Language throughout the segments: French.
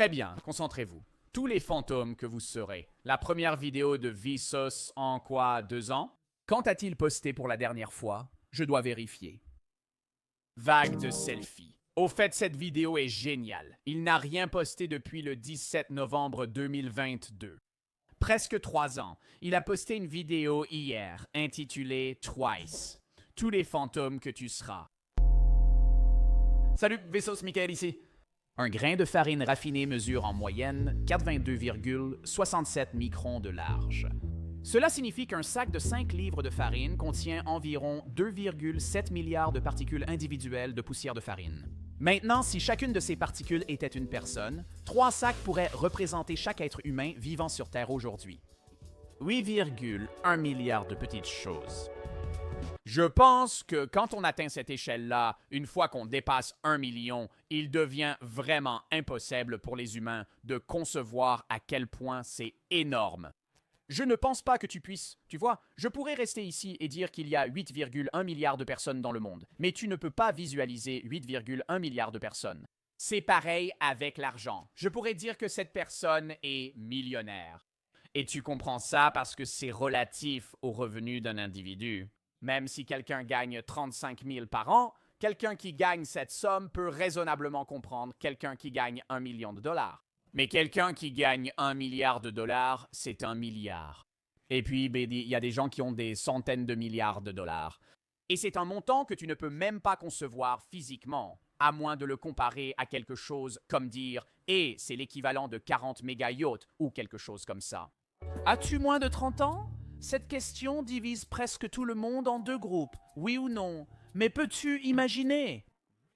Très bien, concentrez-vous. Tous les fantômes que vous serez. La première vidéo de Vsauce en quoi, 2 ans? Quand a-t-il posté pour la dernière fois? Je dois vérifier. Vague de selfie. Au fait, cette vidéo est géniale. Il n'a rien posté depuis le 17 novembre 2022. Presque 3 ans. Il a posté une vidéo hier, intitulée « Twice ». Tous les fantômes que tu seras. Salut, Vsauce, Michael ici. Un grain de farine raffinée mesure en moyenne 82,67 microns de large. Cela signifie qu'un sac de 5 livres de farine contient environ 2,7 milliards de particules individuelles de poussière de farine. Maintenant, si chacune de ces particules était une personne, 3 sacs pourraient représenter chaque être humain vivant sur Terre aujourd'hui. 8,1 milliards de petites choses. Je pense que quand on atteint cette échelle-là, une fois qu'on dépasse 1 million, il devient vraiment impossible pour les humains de concevoir à quel point c'est énorme. Je ne pense pas que tu puisses, tu vois, je pourrais rester ici et dire qu'il y a 8,1 milliards de personnes dans le monde, mais tu ne peux pas visualiser 8,1 milliards de personnes. C'est pareil avec l'argent. Je pourrais dire que cette personne est millionnaire. Et tu comprends ça parce que c'est relatif aux revenus d'un individu. Même si quelqu'un gagne 35 000 par an, quelqu'un qui gagne cette somme peut raisonnablement comprendre quelqu'un qui gagne 1 million de dollars. Mais quelqu'un qui gagne 1 milliard de dollars, c'est 1 milliard. Et puis, il y a des gens qui ont des centaines de milliards de dollars. Et c'est un montant que tu ne peux même pas concevoir physiquement, à moins de le comparer à quelque chose comme dire « et c'est l'équivalent de 40 méga-yachts » ou quelque chose comme ça. As-tu moins de 30 ans? Cette question divise presque tout le monde en 2 groupes, oui ou non. Mais peux-tu imaginer?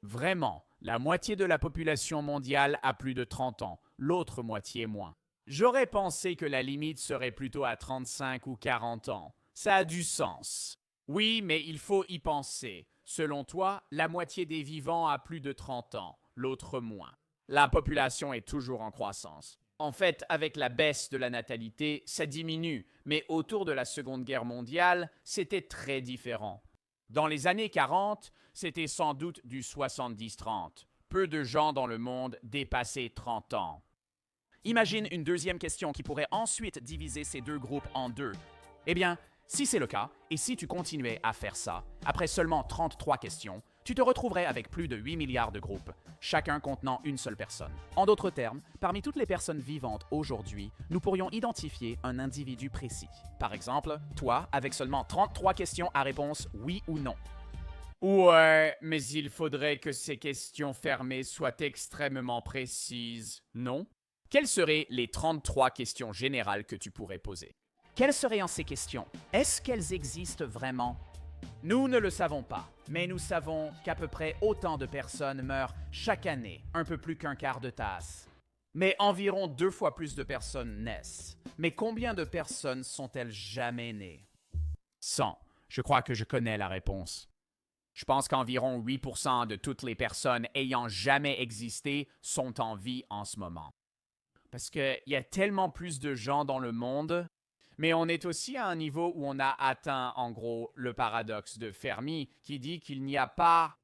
Vraiment, la moitié de la population mondiale a plus de 30 ans, l'autre moitié moins. J'aurais pensé que la limite serait plutôt à 35 ou 40 ans. Ça a du sens. Oui, mais il faut y penser. Selon toi, la moitié des vivants a plus de 30 ans, l'autre moins. La population est toujours en croissance. En fait, avec la baisse de la natalité, ça diminue, mais autour de la Seconde Guerre mondiale, c'était très différent. Dans les années 40, c'était sans doute du 70-30. Peu de gens dans le monde dépassaient 30 ans. Imagine une deuxième question qui pourrait ensuite diviser ces 2 groupes en 2. Eh bien, si c'est le cas, et si tu continuais à faire ça, après seulement 33 questions, tu te retrouverais avec plus de 8 milliards de groupes, chacun contenant une seule personne. En d'autres termes, parmi toutes les personnes vivantes aujourd'hui, nous pourrions identifier un individu précis. Par exemple, toi, avec seulement 33 questions à réponse oui ou non. Ouais, mais il faudrait que ces questions fermées soient extrêmement précises, non? Quelles seraient les 33 questions générales que tu pourrais poser? Quelles seraient ces questions? Est-ce qu'elles existent vraiment? Nous ne le savons pas, mais nous savons qu'à peu près autant de personnes meurent chaque année, un peu plus qu'un quart de tasse. Mais environ 2 fois plus de personnes naissent. Mais combien de personnes sont-elles jamais nées? 100. Je crois que je connais la réponse. Je pense qu'environ 8% de toutes les personnes ayant jamais existé sont en vie en ce moment. Parce qu'il y a tellement plus de gens dans le monde. Mais on est aussi à un niveau où on a atteint, en gros, le paradoxe de Fermi, qui dit qu'il n'y a pas...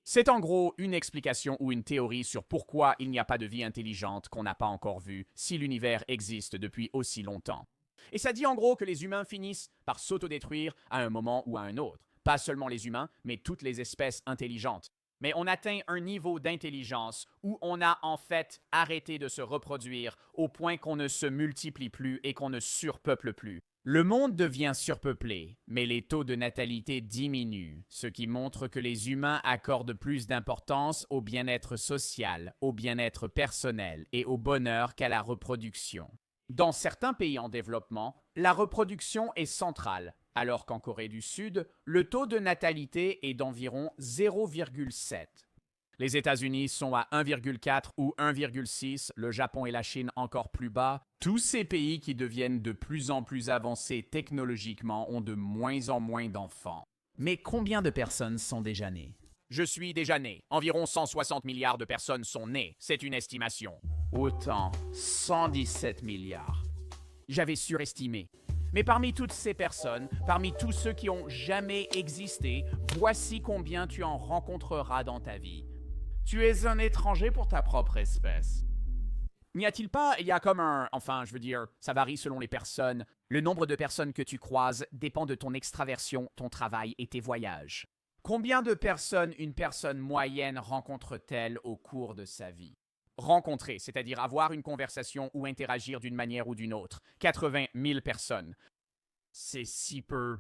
C'est en gros une explication ou une théorie sur pourquoi il n'y a pas de vie intelligente qu'on n'a pas encore vue si l'univers existe depuis aussi longtemps. Et ça dit en gros que les humains finissent par s'autodétruire à un moment ou à un autre. Pas seulement les humains, mais toutes les espèces intelligentes. Mais on atteint un niveau d'intelligence où on a en fait arrêté de se reproduire au point qu'on ne se multiplie plus et qu'on ne surpeuple plus. Le monde devient surpeuplé, mais les taux de natalité diminuent, ce qui montre que les humains accordent plus d'importance au bien-être social, au bien-être personnel et au bonheur qu'à la reproduction. Dans certains pays en développement, la reproduction est centrale, alors qu'en Corée du Sud, le taux de natalité est d'environ 0,7. Les États-Unis sont à 1,4 ou 1,6, le Japon et la Chine encore plus bas. Tous ces pays qui deviennent de plus en plus avancés technologiquement ont de moins en moins d'enfants. Mais combien de personnes sont déjà nées? Je suis déjà né. Environ 160 milliards de personnes sont nées. C'est une estimation. Autant, 117 milliards. J'avais surestimé. Mais parmi toutes ces personnes, parmi tous ceux qui ont jamais existé, voici combien tu en rencontreras dans ta vie. Tu es un étranger pour ta propre espèce. N'y a-t-il pas, il y a comme enfin, je veux dire, ça varie selon les personnes. Le nombre de personnes que tu croises dépend de ton extraversion, ton travail et tes voyages. Combien de personnes une personne moyenne rencontre-t-elle au cours de sa vie? Rencontrer, c'est-à-dire avoir une conversation ou interagir d'une manière ou d'une autre. 80 000 personnes. C'est si peu.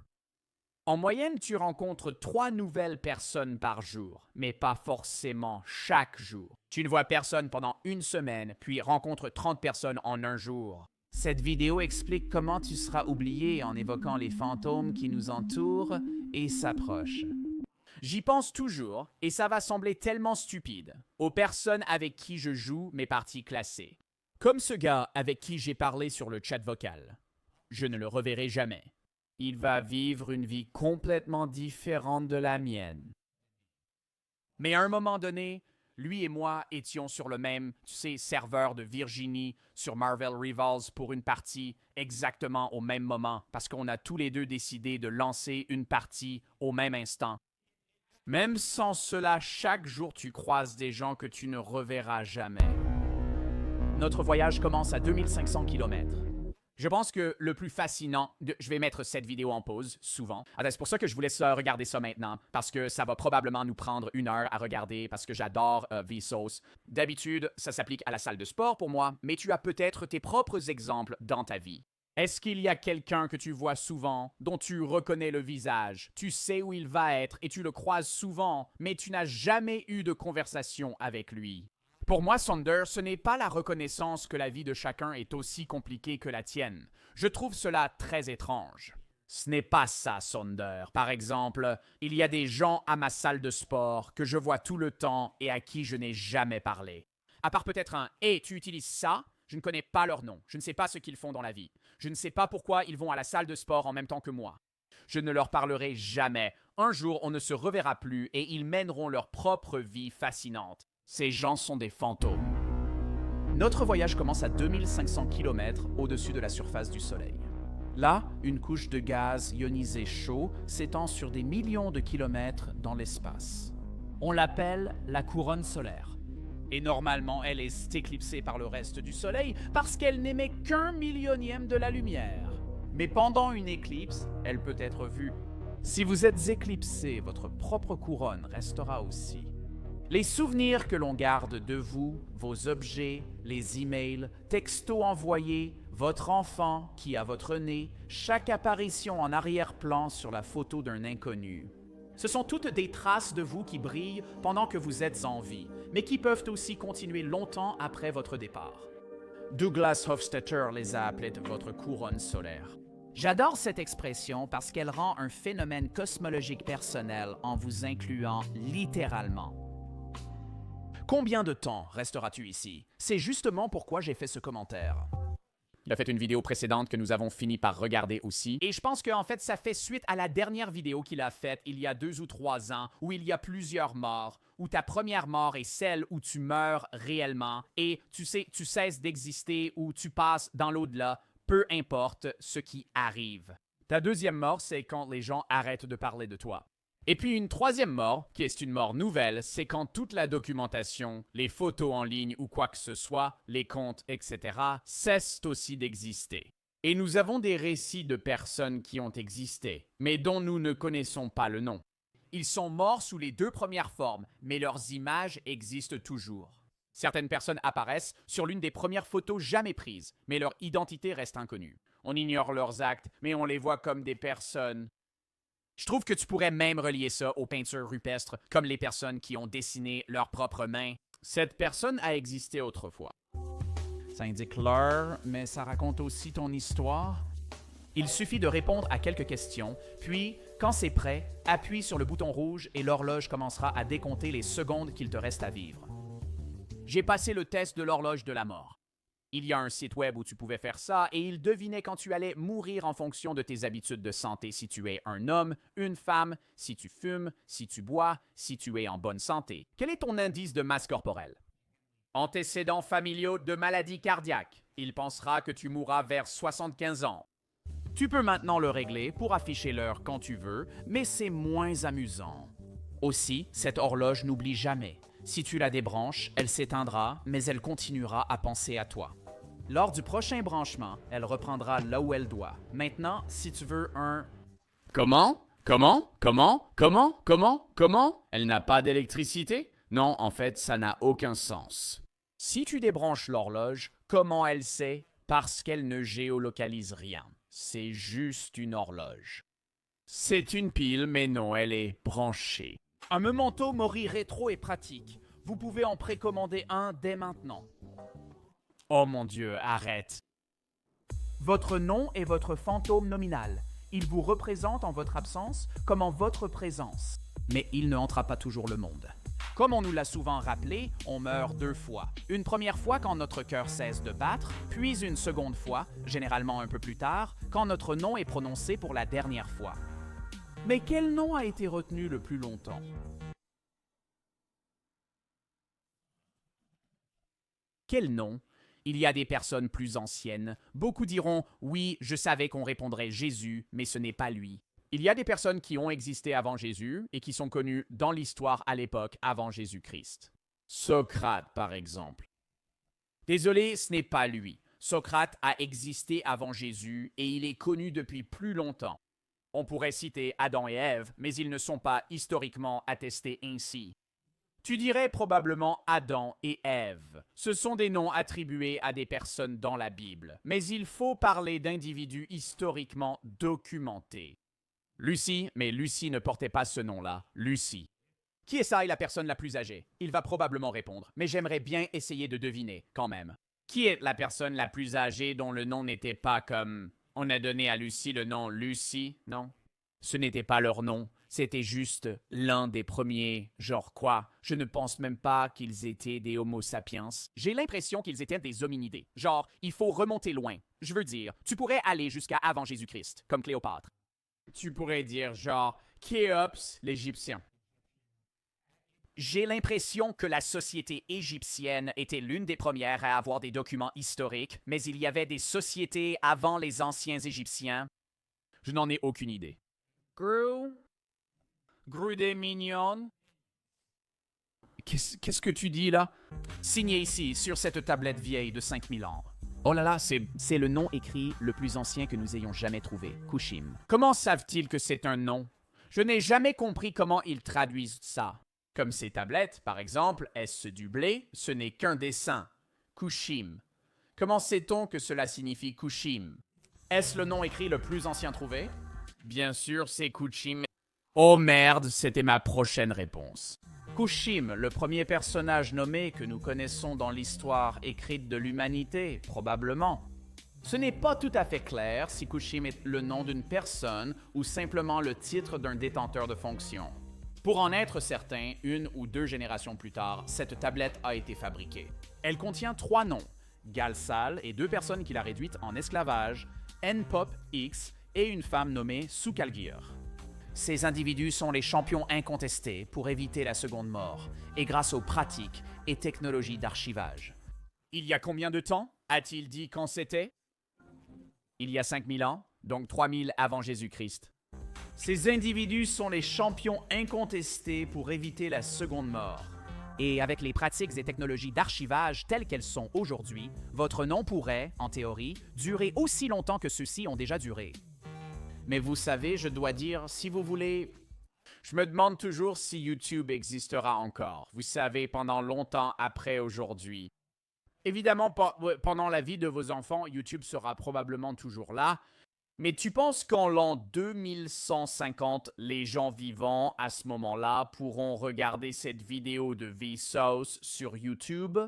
En moyenne, tu rencontres 3 nouvelles personnes par jour, mais pas forcément chaque jour. Tu ne vois personne pendant une semaine, puis rencontres 30 personnes en un jour. Cette vidéo explique comment tu seras oublié en évoquant les fantômes qui nous entourent et s'approchent. J'y pense toujours, et ça va sembler tellement stupide, aux personnes avec qui je joue mes parties classées. Comme ce gars avec qui j'ai parlé sur le chat vocal. Je ne le reverrai jamais. Il va vivre une vie complètement différente de la mienne. Mais à un moment donné, lui et moi étions sur le même, serveur de Virginie sur Marvel Rivals pour une partie exactement au même moment, parce qu'on a tous les deux décidé de lancer une partie au même instant. Même sans cela, chaque jour tu croises des gens que tu ne reverras jamais. Notre voyage commence à 2500 km. Je pense que le plus fascinant, je vais mettre cette vidéo en pause, souvent. C'est pour ça que je vous laisse regarder ça maintenant, parce que ça va probablement nous prendre 1 heure à regarder, parce que j'adore Vsauce. D'habitude, ça s'applique à la salle de sport pour moi, mais tu as peut-être tes propres exemples dans ta vie. Est-ce qu'il y a quelqu'un que tu vois souvent, dont tu reconnais le visage, tu sais où il va être et tu le croises souvent, mais tu n'as jamais eu de conversation avec lui? Pour moi, Sonder, ce n'est pas la reconnaissance que la vie de chacun est aussi compliquée que la tienne. Je trouve cela très étrange. Ce n'est pas ça, Sonder. Par exemple, il y a des gens à ma salle de sport que je vois tout le temps et à qui je n'ai jamais parlé. À part peut-être un « Hey, tu utilises ça ?» Je ne connais pas leur nom. Je ne sais pas ce qu'ils font dans la vie. Je ne sais pas pourquoi ils vont à la salle de sport en même temps que moi. Je ne leur parlerai jamais. Un jour, on ne se reverra plus et ils mèneront leur propre vie fascinante. Ces gens sont des fantômes. Notre voyage commence à 2500 km au-dessus de la surface du Soleil. Là, une couche de gaz ionisé chaud s'étend sur des millions de kilomètres dans l'espace. On l'appelle la couronne solaire. Et normalement, elle est éclipsée par le reste du Soleil parce qu'elle n'émet qu'1 millionième de la lumière. Mais pendant une éclipse, elle peut être vue. Si vous êtes éclipsé, votre propre couronne restera aussi. Les souvenirs que l'on garde de vous, vos objets, les emails, textos envoyés, votre enfant qui a votre nez, chaque apparition en arrière-plan sur la photo d'un inconnu. Ce sont toutes des traces de vous qui brillent pendant que vous êtes en vie, mais qui peuvent aussi continuer longtemps après votre départ. Douglas Hofstadter les a appelées votre couronne solaire. J'adore cette expression parce qu'elle rend un phénomène cosmologique personnel en vous incluant littéralement. Combien de temps resteras-tu ici? C'est justement pourquoi j'ai fait ce commentaire. Il a fait une vidéo précédente que nous avons fini par regarder aussi. Et je pense qu'en fait, ça fait suite à la dernière vidéo qu'il a faite il y a 2 ou 3 ans, où il y a plusieurs morts, où ta première mort est celle où tu meurs réellement et tu cesses d'exister ou tu passes dans l'au-delà, peu importe ce qui arrive. Ta deuxième mort, c'est quand les gens arrêtent de parler de toi. Et puis une troisième mort, qui est une mort nouvelle, c'est quand toute la documentation, les photos en ligne ou quoi que ce soit, les comptes, etc., cessent aussi d'exister. Et nous avons des récits de personnes qui ont existé, mais dont nous ne connaissons pas le nom. Ils sont morts sous les 2 premières formes, mais leurs images existent toujours. Certaines personnes apparaissent sur l'une des premières photos jamais prises, mais leur identité reste inconnue. On ignore leurs actes, mais on les voit comme des personnes. Je trouve que tu pourrais même relier ça aux peintures rupestres, comme les personnes qui ont dessiné leurs propres mains. Cette personne a existé autrefois. Ça indique l'heure, mais ça raconte aussi ton histoire. Il suffit de répondre à quelques questions, puis, quand c'est prêt, appuie sur le bouton rouge et l'horloge commencera à décompter les secondes qu'il te reste à vivre. J'ai passé le test de l'horloge de la mort. Il y a un site web où tu pouvais faire ça et il devinait quand tu allais mourir en fonction de tes habitudes de santé, si tu es un homme, une femme, si tu fumes, si tu bois, si tu es en bonne santé. Quel est ton indice de masse corporelle? Antécédents familiaux de maladies cardiaques. Il pensera que tu mourras vers 75 ans. Tu peux maintenant le régler pour afficher l'heure quand tu veux, mais c'est moins amusant. Aussi, cette horloge n'oublie jamais. Si tu la débranches, elle s'éteindra, mais elle continuera à penser à toi. Lors du prochain branchement, elle reprendra là où elle doit. Maintenant, si tu veux un... Comment? Elle n'a pas d'électricité? Non, en fait, ça n'a aucun sens. Si tu débranches l'horloge, comment elle sait? Parce qu'elle ne géolocalise rien. C'est juste une horloge. C'est une pile, mais non, elle est branchée. Un memento mori rétro est pratique. Vous pouvez en précommander un dès maintenant. Oh mon Dieu, arrête. Votre nom est votre fantôme nominal. Il vous représente en votre absence comme en votre présence. Mais il ne hantera pas toujours le monde. Comme on nous l'a souvent rappelé, on meurt 2 fois. Une première fois quand notre cœur cesse de battre, puis une seconde fois, généralement un peu plus tard, quand notre nom est prononcé pour la dernière fois. Mais quel nom a été retenu le plus longtemps? Quel nom? Il y a des personnes plus anciennes. Beaucoup diront « Oui, je savais qu'on répondrait Jésus, mais ce n'est pas lui ». Il y a des personnes qui ont existé avant Jésus et qui sont connues dans l'histoire à l'époque avant Jésus-Christ. Socrate, par exemple. Désolé, ce n'est pas lui. Socrate a existé avant Jésus et il est connu depuis plus longtemps. On pourrait citer Adam et Ève, mais ils ne sont pas historiquement attestés ainsi. Tu dirais probablement Adam et Ève. Ce sont des noms attribués à des personnes dans la Bible, mais il faut parler d'individus historiquement documentés. Lucie, mais Lucie ne portait pas ce nom-là, Lucie. Qui est ça et la personne la plus âgée? Il va probablement répondre, mais j'aimerais bien essayer de deviner, quand même. Qui est la personne la plus âgée dont le nom n'était pas comme... On a donné à Lucie le nom Lucie, non? Ce n'était pas leur nom, c'était juste l'un des premiers. Genre quoi? Je ne pense même pas qu'ils étaient des Homo sapiens. J'ai l'impression qu'ils étaient des hominidés. Genre, il faut remonter loin. Je veux dire, tu pourrais aller jusqu'à avant Jésus-Christ, comme Cléopâtre. Tu pourrais dire genre Khéops, l'Égyptien. J'ai l'impression que la société égyptienne était l'une des premières à avoir des documents historiques, mais il y avait des sociétés avant les anciens Égyptiens. Je n'en ai aucune idée. Gru des mignonnes. Qu'est-ce que tu dis là? Signé ici, sur cette tablette vieille de 5000 ans. Oh là là, c'est le nom écrit le plus ancien que nous ayons jamais trouvé, Kushim. Comment savent-ils que c'est un nom? Je n'ai jamais compris comment ils traduisent ça. Comme ces tablettes, par exemple, est-ce du blé? Ce n'est qu'un dessin. Kushim. Comment sait-on que cela signifie Kushim? Est-ce le nom écrit le plus ancien trouvé? Bien sûr, c'est Kushim. Oh merde, c'était ma prochaine réponse. Kushim, le premier personnage nommé que nous connaissons dans l'histoire écrite de l'humanité, probablement. Ce n'est pas tout à fait clair si Kushim est le nom d'une personne ou simplement le titre d'un détenteur de fonction. Pour en être certain, 1 ou 2 générations plus tard, cette tablette a été fabriquée. Elle contient 3 noms, Galsal et 2 personnes qu'il a réduites en esclavage, Npop X et une femme nommée Sukalgir. Ces individus sont les champions incontestés pour éviter la seconde mort, et grâce aux pratiques et technologies d'archivage. Il y a combien de temps? A-t-il dit quand c'était? Il y a 5000 ans, donc 3000 avant Jésus-Christ. Ces individus sont les champions incontestés pour éviter la seconde mort. Et avec les pratiques et technologies d'archivage telles qu'elles sont aujourd'hui, votre nom pourrait, en théorie, durer aussi longtemps que ceux-ci ont déjà duré. Mais vous savez, je dois dire, si vous voulez... Je me demande toujours si YouTube existera encore. Vous savez, pendant longtemps après aujourd'hui. Évidemment, pendant la vie de vos enfants, YouTube sera probablement toujours là. Mais tu penses qu'en l'an 2150, les gens vivants à ce moment-là pourront regarder cette vidéo de Vsauce sur YouTube?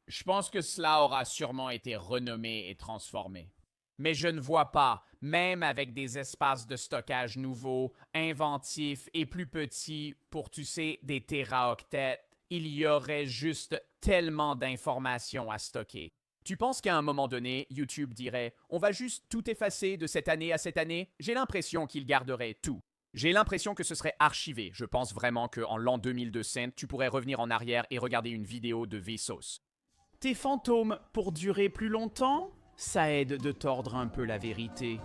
Je pense que cela aura sûrement été renommé et transformé. Mais je ne vois pas, même avec des espaces de stockage nouveaux, inventifs et plus petits pour, tu sais, des téraoctets, il y aurait juste tellement d'informations à stocker. Tu penses qu'à un moment donné, YouTube dirait « On va juste tout effacer de cette année à cette année ?» J'ai l'impression qu'il garderait tout. J'ai l'impression que ce serait archivé. Je pense vraiment qu'en l'an 2200, tu pourrais revenir en arrière et regarder une vidéo de Vsauce. Tes fantômes pour durer plus longtemps? Ça aide de tordre un peu la vérité.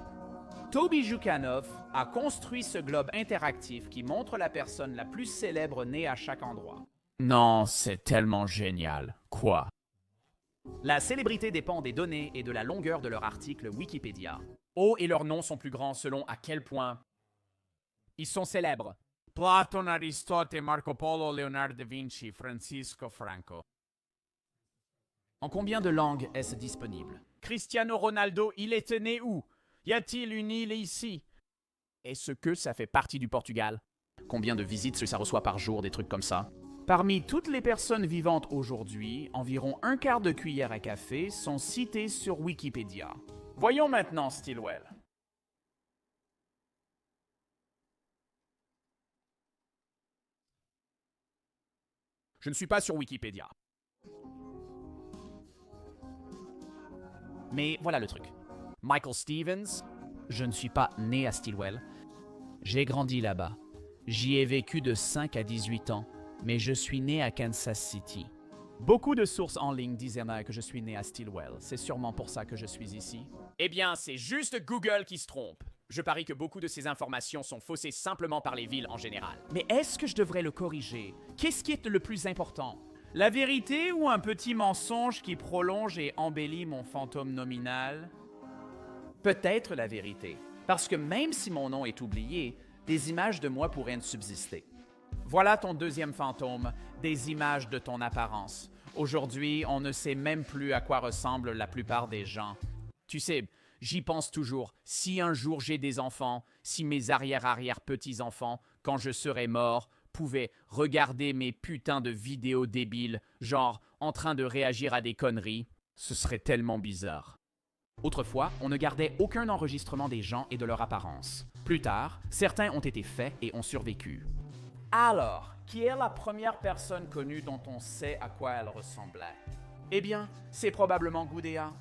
Toby Jukanov a construit ce globe interactif qui montre la personne la plus célèbre née à chaque endroit. Non, c'est tellement génial. Quoi? La célébrité dépend des données et de la longueur de leur article Wikipédia. Oh, et leurs noms sont plus grands selon à quel point ils sont célèbres. Platon, Aristote, Marco Polo, Leonardo da Vinci, Francisco Franco. En combien de langues est-ce disponible? Cristiano Ronaldo, il était né où? Y a-t-il une île ici? Est-ce que ça fait partie du Portugal? Combien de visites ça reçoit par jour, des trucs comme ça? Parmi toutes les personnes vivantes aujourd'hui, environ un quart de cuillère à café sont citées sur Wikipédia. Voyons maintenant Stilwell. Je ne suis pas sur Wikipédia. Mais voilà le truc. Michael Stevens, je ne suis pas né à Stilwell. J'ai grandi là-bas. J'y ai vécu de 5 à 18 ans, mais je suis né à Kansas City. Beaucoup de sources en ligne disaient que je suis né à Stilwell. C'est sûrement pour ça que je suis ici. Eh bien, c'est juste Google qui se trompe. Je parie que beaucoup de ces informations sont faussées simplement par les villes en général. Mais est-ce que je devrais le corriger? Qu'est-ce qui est le plus important? La vérité ou un petit mensonge qui prolonge et embellit mon fantôme nominal? Peut-être la vérité. Parce que même si mon nom est oublié, des images de moi pourraient subsister. Voilà ton deuxième fantôme, des images de ton apparence. Aujourd'hui, on ne sait même plus à quoi ressemblent la plupart des gens. Tu sais, j'y pense toujours. Si un jour j'ai des enfants, si mes arrière-arrière-petits-enfants, quand je serai mort, pouvaient regarder mes putains de vidéos débiles, genre en train de réagir à des conneries, ce serait tellement bizarre. Autrefois, on ne gardait aucun enregistrement des gens et de leur apparence. Plus tard, certains ont été faits et ont survécu. Alors, qui est la première personne connue dont on sait à quoi elle ressemblait? Eh bien, c'est probablement Gudea.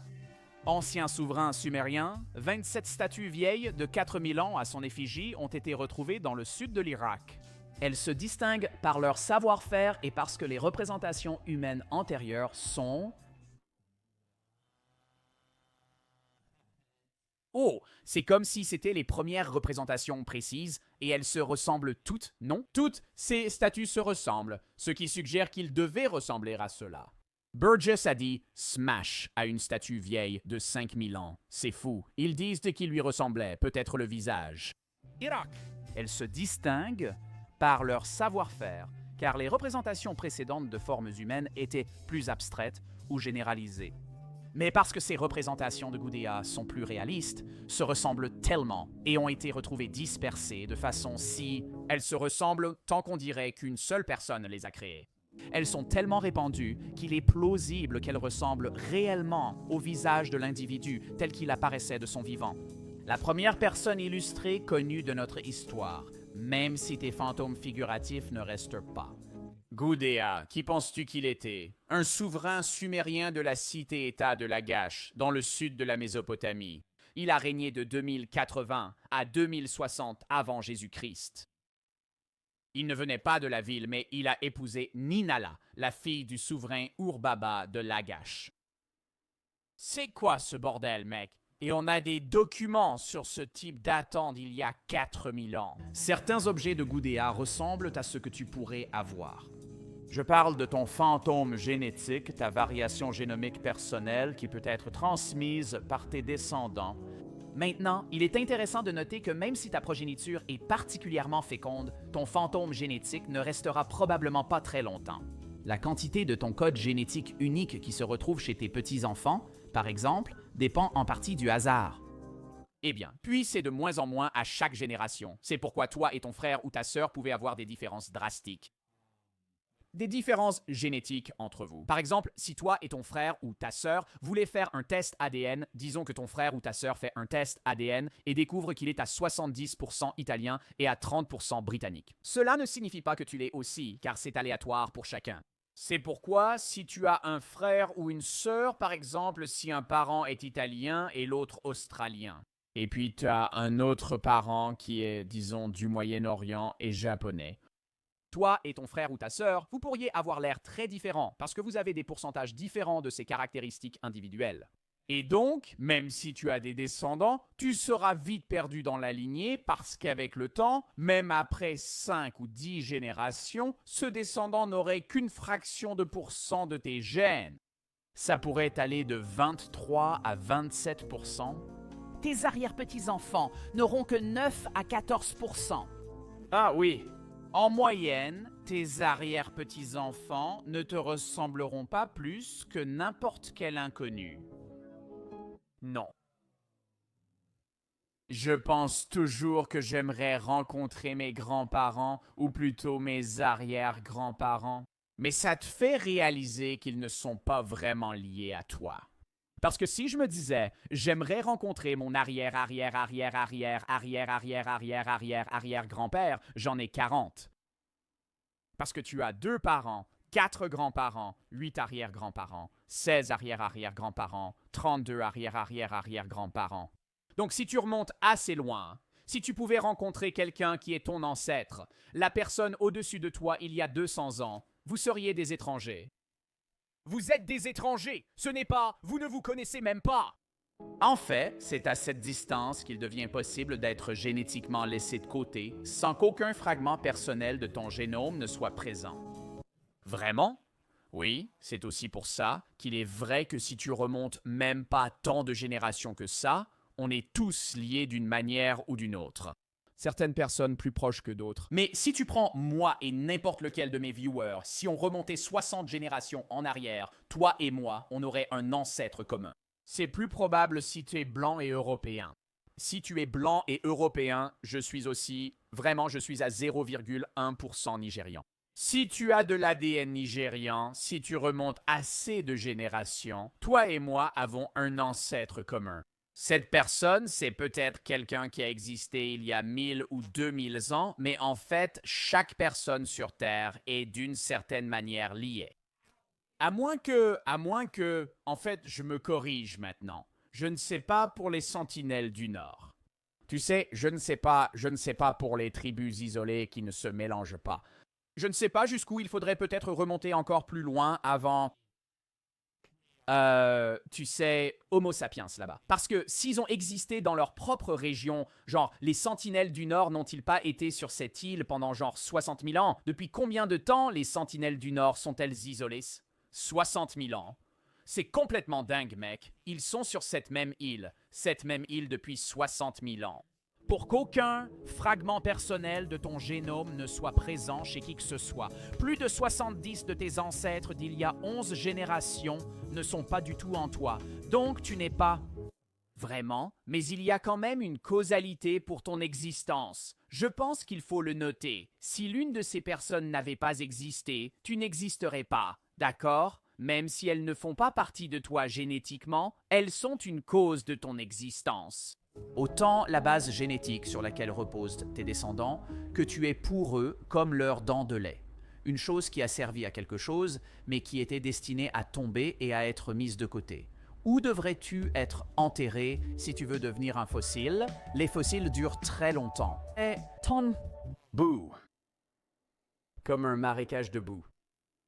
Ancien souverain sumérien, 27 statues vieilles de 4000 ans à son effigie ont été retrouvées dans le sud de l'Irak. Elles se distinguent par leur savoir-faire et parce que les représentations humaines antérieures sont... Oh, c'est comme si c'était les premières représentations précises et elles se ressemblent toutes, non? Toutes ces statues se ressemblent, ce qui suggère qu'ils devaient ressembler à cela. Burgess a dit « smash » à une statue vieille de 5000 ans. C'est fou. Ils disent qu'il lui ressemblait, peut-être le visage. Irak. Elles se distinguent par leur savoir-faire, car les représentations précédentes de formes humaines étaient plus abstraites ou généralisées. Mais parce que ces représentations de Gudea sont plus réalistes, se ressemblent tellement et ont été retrouvées dispersées de façon si... Elles se ressemblent tant qu'on dirait qu'une seule personne les a créées. Elles sont tellement répandues qu'il est plausible qu'elles ressemblent réellement au visage de l'individu tel qu'il apparaissait de son vivant. La première personne illustrée connue de notre histoire, même si tes fantômes figuratifs ne restent pas. Gudea, qui penses-tu qu'il était? Un souverain sumérien de la cité-État de Lagash, dans le sud de la Mésopotamie. Il a régné de 2080 à 2060 avant Jésus-Christ. Il ne venait pas de la ville, mais il a épousé Ninala, la fille du souverain Ur-Baba de Lagash. C'est quoi ce bordel, mec? Et on a des documents sur ce type datant d'il y a 4000 ans. Certains objets de Gudea ressemblent à ce que tu pourrais avoir. Je parle de ton fantôme génétique, ta variation génomique personnelle qui peut être transmise par tes descendants. Maintenant, il est intéressant de noter que même si ta progéniture est particulièrement féconde, ton fantôme génétique ne restera probablement pas très longtemps. La quantité de ton code génétique unique qui se retrouve chez tes petits-enfants, par exemple, dépend en partie du hasard. Eh bien, puis c'est de moins en moins à chaque génération. C'est pourquoi toi et ton frère ou ta sœur pouvaient avoir des différences drastiques. Des différences génétiques entre vous. Par exemple, si toi et ton frère ou ta sœur voulaient faire un test ADN, disons que ton frère ou ta sœur fait un test ADN et découvre qu'il est à 70% italien et à 30% britannique. Cela ne signifie pas que tu l'es aussi, car c'est aléatoire pour chacun. C'est pourquoi, si tu as un frère ou une sœur, par exemple, si un parent est italien et l'autre australien, et puis tu as un autre parent qui est, disons, du Moyen-Orient et japonais, toi et ton frère ou ta sœur, vous pourriez avoir l'air très différents parce que vous avez des pourcentages différents de ces caractéristiques individuelles. Et donc, même si tu as des descendants, tu seras vite perdu dans la lignée parce qu'avec le temps, même après 5 ou 10 générations, ce descendant n'aurait qu'une fraction de pourcent de tes gènes. Ça pourrait aller de 23 à 27%. Tes arrière-petits-enfants n'auront que 9 à 14%. Ah oui. En moyenne, tes arrière-petits-enfants ne te ressembleront pas plus que n'importe quel inconnu. Non. Je pense toujours que j'aimerais rencontrer mes grands-parents, ou plutôt mes arrière-grands-parents. Mais ça te fait réaliser qu'ils ne sont pas vraiment liés à toi. Parce que si je me disais, j'aimerais rencontrer mon arrière-arrière-arrière-arrière-arrière-arrière-arrière-arrière-arrière-grand-père, j'en ai 40. Parce que tu as 2 parents, 4 grands-parents, 8 arrière-grands-parents, 16 arrière-arrière-grands-parents, 32 arrière-arrière-arrière-grands-parents. Donc si tu remontes assez loin, si tu pouvais rencontrer quelqu'un qui est ton ancêtre, la personne au-dessus de toi il y a 200 ans, vous seriez des étrangers. Vous êtes des étrangers, ce n'est pas, vous ne vous connaissez même pas. En fait, c'est à cette distance qu'il devient possible d'être génétiquement laissé de côté sans qu'aucun fragment personnel de ton génome ne soit présent. Vraiment? Oui, c'est aussi pour ça qu'il est vrai que si tu remontes même pas tant de générations que ça, on est tous liés d'une manière ou d'une autre. Certaines personnes plus proches que d'autres. Mais si tu prends moi et n'importe lequel de mes viewers, si on remontait 60 générations en arrière, toi et moi, on aurait un ancêtre commun. C'est plus probable si tu es blanc et européen. Si tu es blanc et européen, je suis aussi, vraiment, je suis à 0,1% nigérian. Si tu as de l'ADN nigérian, si tu remontes assez de générations, toi et moi avons un ancêtre commun. Cette personne, c'est peut-être quelqu'un qui a existé il y a 1000 ou 2000 ans, mais en fait, chaque personne sur Terre est d'une certaine manière liée. À moins que, en fait, je me corrige maintenant. Je ne sais pas pour les sentinelles du Nord. Tu sais, je ne sais pas pour les tribus isolées qui ne se mélangent pas. Je ne sais pas jusqu'où il faudrait peut-être remonter encore plus loin avant... tu sais, Homo sapiens là-bas. Parce que s'ils ont existé dans leur propre région, genre les sentinelles du Nord n'ont-ils pas été sur cette île pendant genre 60 000 ans? Depuis combien de temps les sentinelles du Nord sont-elles isolées? 60 000 ans. C'est complètement dingue, mec. Ils sont sur cette même île depuis 60 000 ans. Pour qu'aucun fragment personnel de ton génome ne soit présent chez qui que ce soit. Plus de 70 de tes ancêtres d'il y a 11 générations ne sont pas du tout en toi. Donc tu n'es pas vraiment, mais il y a quand même une causalité pour ton existence. Je pense qu'il faut le noter. Si l'une de ces personnes n'avait pas existé, tu n'existerais pas, d'accord? Même si elles ne font pas partie de toi génétiquement, elles sont une cause de ton existence. Autant la base génétique sur laquelle reposent tes descendants, que tu es pour eux comme leur dent de lait. Une chose qui a servi à quelque chose, mais qui était destinée à tomber et à être mise de côté. Où devrais-tu être enterré si tu veux devenir un fossile? Les fossiles durent très longtemps. Et ton boue. Comme un marécage de boue.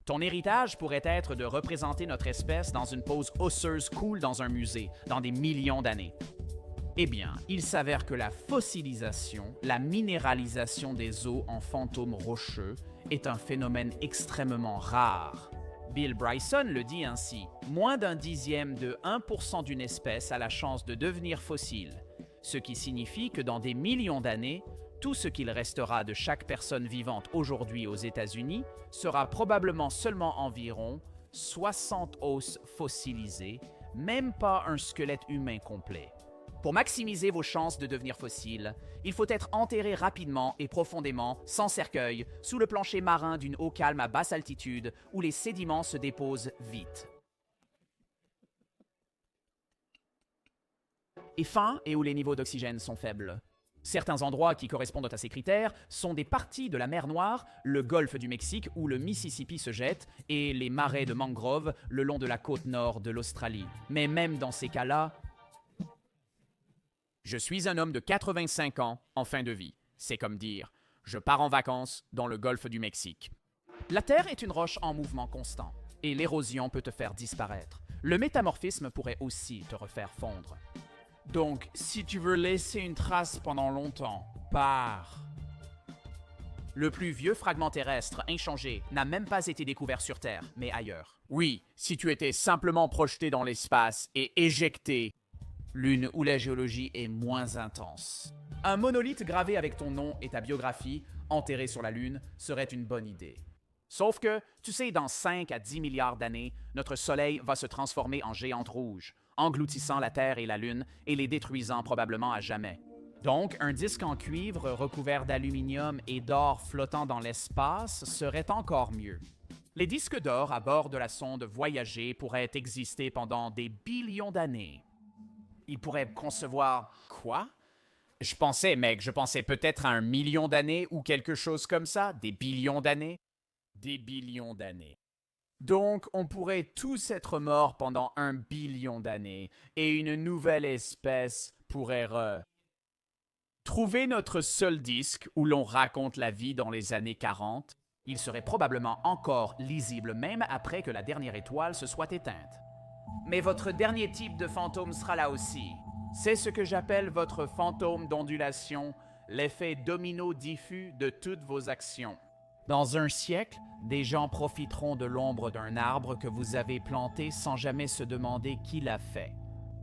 Ton héritage pourrait être de représenter notre espèce dans une pose osseuse cool dans un musée, dans des millions d'années. Eh bien, il s'avère que la fossilisation, la minéralisation des os en fantômes rocheux, est un phénomène extrêmement rare. Bill Bryson le dit ainsi, moins d'un dixième de 1% d'une espèce a la chance de devenir fossile, ce qui signifie que dans des millions d'années, tout ce qu'il restera de chaque personne vivante aujourd'hui aux États-Unis sera probablement seulement environ 60 os fossilisés, même pas un squelette humain complet. Pour maximiser vos chances de devenir fossile, il faut être enterré rapidement et profondément, sans cercueil, sous le plancher marin d'une eau calme à basse altitude où les sédiments se déposent vite. Et fin et où les niveaux d'oxygène sont faibles. Certains endroits qui correspondent à ces critères sont des parties de la mer Noire, le golfe du Mexique où le Mississippi se jette et les marais de mangrove le long de la côte nord de l'Australie. Mais même dans ces cas-là, je suis un homme de 85 ans en fin de vie. C'est comme dire, je pars en vacances dans le golfe du Mexique. La Terre est une roche en mouvement constant. et l'érosion peut te faire disparaître. Le métamorphisme pourrait aussi te refaire fondre. Donc, si tu veux laisser une trace pendant longtemps, pars. Le plus vieux fragment terrestre inchangé n'a même pas été découvert sur Terre, mais ailleurs. Oui, si tu étais simplement projeté dans l'espace et éjecté. Lune où la géologie est moins intense. Un monolithe gravé avec ton nom et ta biographie, enterré sur la Lune, serait une bonne idée. Sauf que, tu sais, dans 5 à 10 milliards d'années, notre Soleil va se transformer en géante rouge, engloutissant la Terre et la Lune et les détruisant probablement à jamais. Donc, un disque en cuivre recouvert d'aluminium et d'or flottant dans l'espace serait encore mieux. Les disques d'or à bord de la sonde Voyager pourraient exister pendant des billions d'années. Ils pourraient concevoir... Quoi? Je pensais peut-être à 1 million d'années ou quelque chose comme ça, des billions d'années. Des billions d'années. Donc, on pourrait tous être morts pendant 1 billion d'années et une nouvelle espèce pourrait trouver notre seul disque où l'on raconte la vie dans les années 40. Il serait probablement encore lisible même après que la dernière étoile se soit éteinte. Mais votre dernier type de fantôme sera là aussi. C'est ce que j'appelle votre fantôme d'ondulation, l'effet domino diffus de toutes vos actions. Dans un siècle, des gens profiteront de l'ombre d'un arbre que vous avez planté sans jamais se demander qui l'a fait.